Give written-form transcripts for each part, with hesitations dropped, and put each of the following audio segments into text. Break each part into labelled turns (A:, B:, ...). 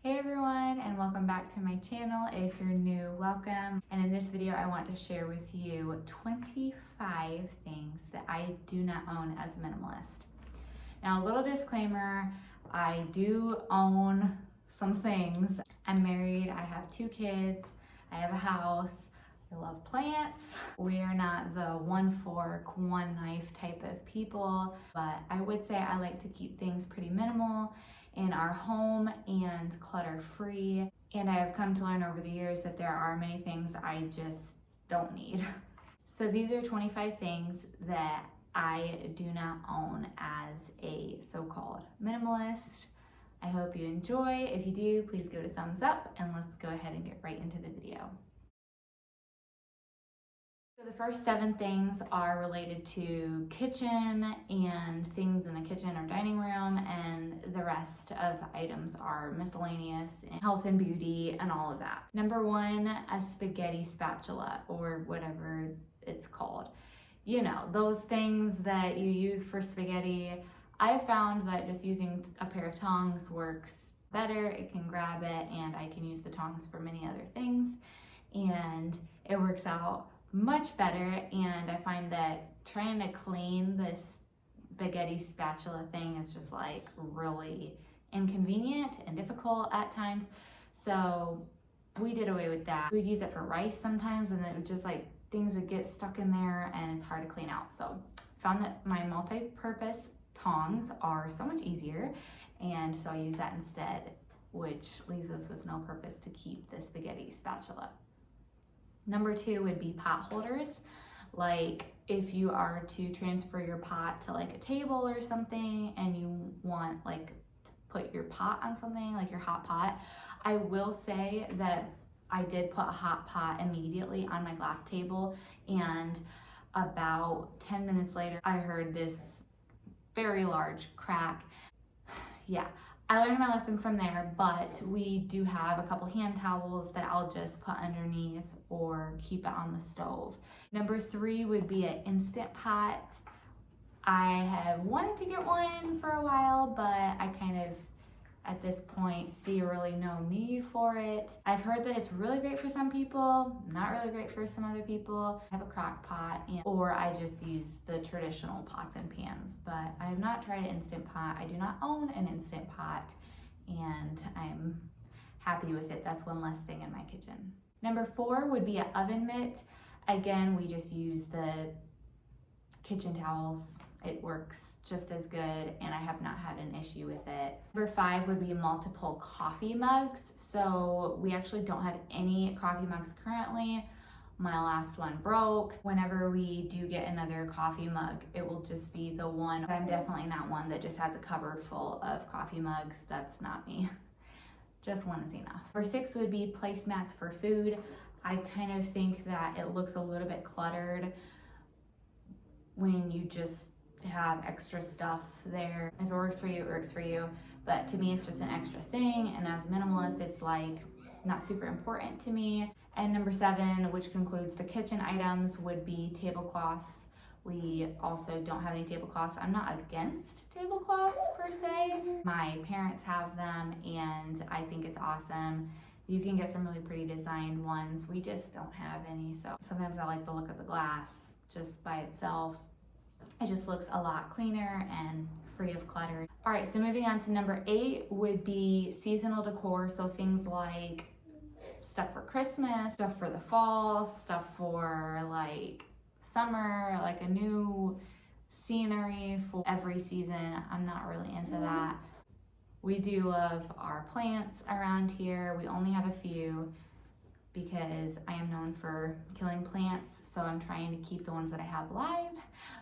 A: Hey everyone, and welcome back to my channel. If you're new, welcome. And in this video, I want to share with you 25 things that I do not own as a minimalist. Now, a little disclaimer, I do own some things. I'm married, I have 2 kids, I have a house, I love plants. We are not the one fork, one knife type of people, but I would say I like to keep things pretty minimal in our home and clutter free. And I have come to learn over the years that there are many things I just don't need. So these are 25 things that I do not own as a so-called minimalist. I hope you enjoy. If you do, please give it a thumbs up, and let's go ahead and get right into the video. So the first 7 things are related to kitchen and things in the kitchen or dining room, and the rest of the items are miscellaneous and health and beauty and all of that. Number 1, a spaghetti spatula, or whatever it's called. You know, those things that you use for spaghetti. I found that just using a pair of tongs works better. It can grab it, and I can use the tongs for many other things, and it works out much better. And I find that trying to clean this spaghetti spatula thing is just like really inconvenient and difficult at times. So we did away with that. We'd use it for rice sometimes, and then it would just like things would get stuck in there and it's hard to clean out. So found that my multi-purpose tongs are so much easier, and so I use that instead, which leaves us with no purpose to keep the spaghetti spatula. Number 2 would be pot holders. Like if you are to transfer your pot to like a table or something and you want like to put your pot on something like your hot pot. I will say that I did put a hot pot immediately on my glass table, and about 10 minutes later I heard this very large crack. Yeah, I learned my lesson from there, but we do have a couple hand towels that I'll just put underneath or keep it on the stove. Number 3 would be an Instant Pot. I have wanted to get one for a while, but I kind of, at this point, see really no need for it. I've heard that it's really great for some people, not really great for some other people. I have a crock pot, or I just use the traditional pots and pans, but I have not tried an Instant Pot. I do not own an Instant Pot, and I'm happy with it. That's one less thing in my kitchen. Number 4 would be an oven mitt. Again, we just use the kitchen towels. It works just as good, and I have not had an issue with it. Number 5 would be multiple coffee mugs. So we actually don't have any coffee mugs currently. My last one broke. Whenever we do get another coffee mug, it will just be the one. But I'm definitely not one that just has a cupboard full of coffee mugs. That's not me. Just one is enough. Number 6 would be placemats for food. I kind of think that it looks a little bit cluttered when you just have extra stuff there. If it works for you, it works for you. But to me, it's just an extra thing. And as a minimalist, it's like not super important to me. And number 7, which concludes the kitchen items, would be tablecloths. We also don't have any tablecloths. I'm not against tablecloths per se. My parents have them, and I think it's awesome. You can get some really pretty designed ones. We just don't have any. So sometimes I like the look of the glass just by itself. It just looks a lot cleaner and free of clutter. All right, so moving on to number 8 would be seasonal decor. So things like stuff for Christmas, stuff for the fall, stuff for like summer, like a new scenery for every season. I'm not really into that. We do love our plants around here. We only have a few because I am known for killing plants, so I'm trying to keep the ones that I have alive.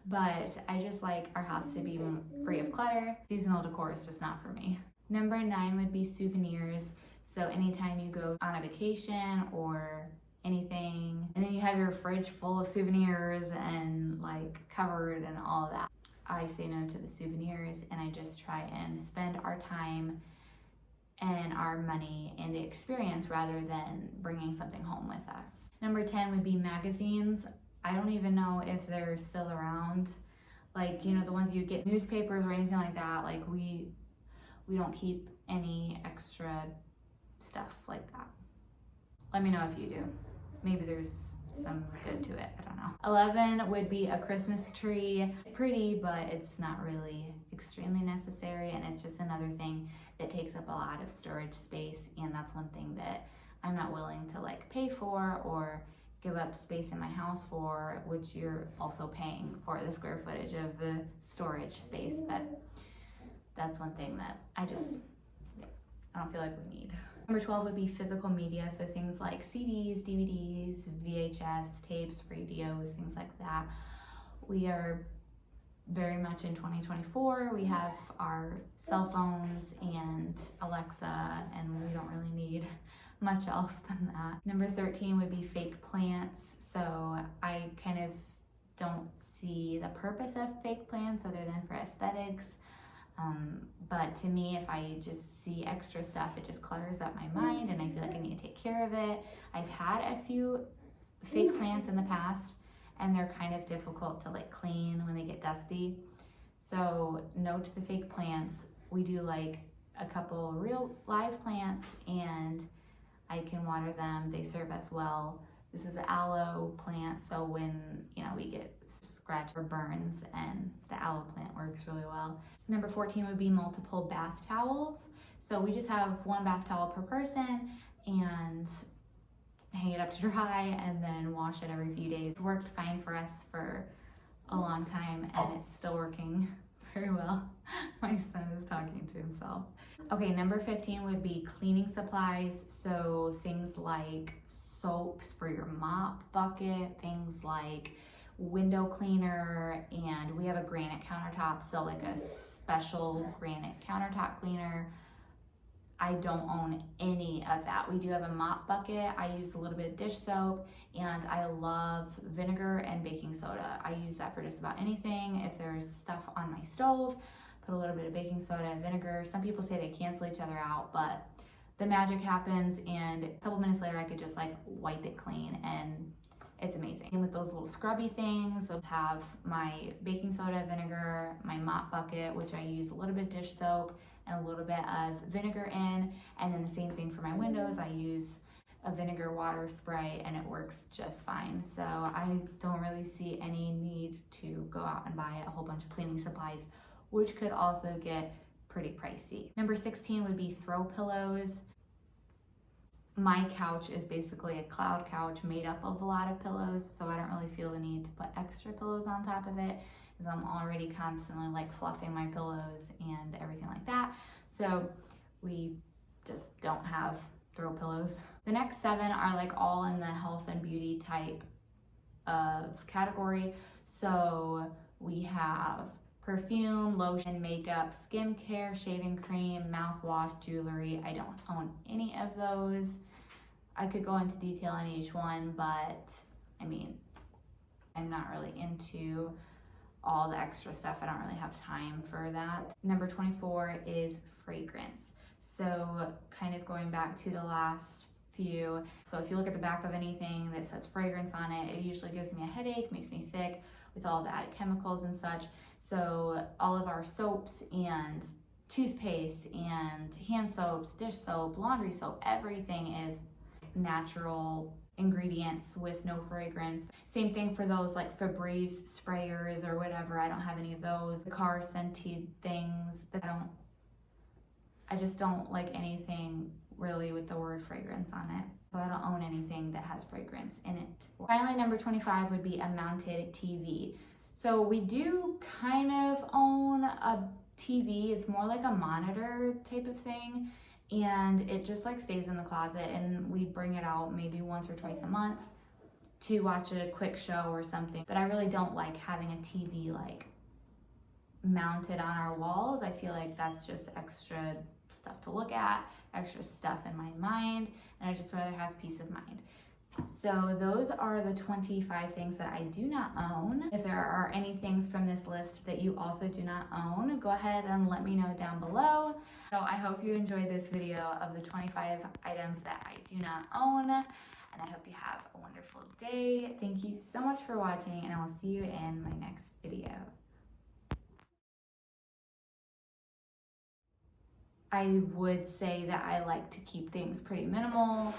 A: But I just like our house to be free of clutter. Seasonal decor is just not for me. Number 9 would be souvenirs. So anytime you go on a vacation or anything, and then you have your fridge full of souvenirs and like covered and all of that, I say no to the souvenirs, and I just try and spend our time and our money in the experience rather than bringing something home with us. Number 10 would be magazines. I don't even know if they're still around. Like, you know, the ones you get, newspapers or anything like that. Like we don't keep any extra stuff like that. Let me know if you do. Maybe there's some good to it, I don't know. 11 would be a Christmas tree. It's pretty, but it's not really extremely necessary, and it's just another thing that takes up a lot of storage space, and that's one thing that I'm not willing to like pay for or give up space in my house for, which you're also paying for the square footage of the storage space. But that's one thing that I don't feel like we need. Number 12 would be physical media, so things like CDs, DVDs, VHS, tapes, radios, things like that. We are very much in 2024. We have our cell phones and Alexa, and we don't really need much else than that. Number 13 would be fake plants. So I kind of don't see the purpose of fake plants other than for aesthetics. But to me, if I just see extra stuff, it just clutters up my mind, and I feel like I need to take care of it. I've had a few fake plants in the past, and they're kind of difficult to like clean when they get dusty. So no to the fake plants. We do like a couple real live plants, and I can water them. They serve us well. This is an aloe plant, so when we get scratch or burns, and the aloe plant works really well. Number 14 would be multiple bath towels. So we just have one bath towel per person and hang it up to dry and then wash it every few days. It's worked fine for us for a long time, and it's still working very well. My son is talking to himself. Okay, number 15 would be cleaning supplies. So things like soaps for your mop bucket, things like window cleaner, and we have a granite countertop, so like a special granite countertop cleaner. I don't own any of that. We do have a mop bucket. I use a little bit of dish soap, and I love vinegar and baking soda. I use that for just about anything. If there's stuff on my stove, put a little bit of baking soda and vinegar. Some people say they cancel each other out, but the magic happens, and a couple minutes later I could just like wipe it clean, and it's amazing. And with those little scrubby things, I have my baking soda, vinegar, my mop bucket, which I use a little bit of dish soap and a little bit of vinegar in, and then the same thing for my windows. I use a vinegar water spray, and it works just fine. So I don't really see any need to go out and buy a whole bunch of cleaning supplies, which could also get pretty pricey. Number 16 would be throw pillows. My couch is basically a cloud couch made up of a lot of pillows, so I don't really feel the need to put extra pillows on top of it, because I'm already constantly like fluffing my pillows and everything like that. So we just don't have throw pillows. The next 7 are like all in the health and beauty type of category. So we have perfume, lotion, makeup, skincare, shaving cream, mouthwash, jewelry. I don't own any of those. I could go into detail on each one, but I mean, I'm not really into all the extra stuff. I don't really have time for that. Number 24 is fragrance. So kind of going back to the last few. So if you look at the back of anything that says fragrance on it, it usually gives me a headache, makes me sick with all the added chemicals and such. So all of our soaps and toothpaste and hand soaps, dish soap, laundry soap, everything is natural ingredients with no fragrance. Same thing for those like Febreze sprayers or whatever. I don't have any of those. The car scented things that I just don't like anything really with the word fragrance on it. So I don't own anything that has fragrance in it. Finally, number 25 would be a mounted TV. So we do kind of own a TV. It's more like a monitor type of thing, and it just like stays in the closet, and we bring it out maybe once or twice a month to watch a quick show or something. But I really don't like having a TV like mounted on our walls. I feel like that's just extra stuff to look at, extra stuff in my mind, and I just rather have peace of mind. So those are the 25 things that I do not own. If there are any things from this list that you also do not own, go ahead and let me know down below. So I hope you enjoyed this video of the 25 items that I do not own, and I hope you have a wonderful day. Thank you so much for watching, and I will see you in my next video. I would say that I like to keep things pretty minimal.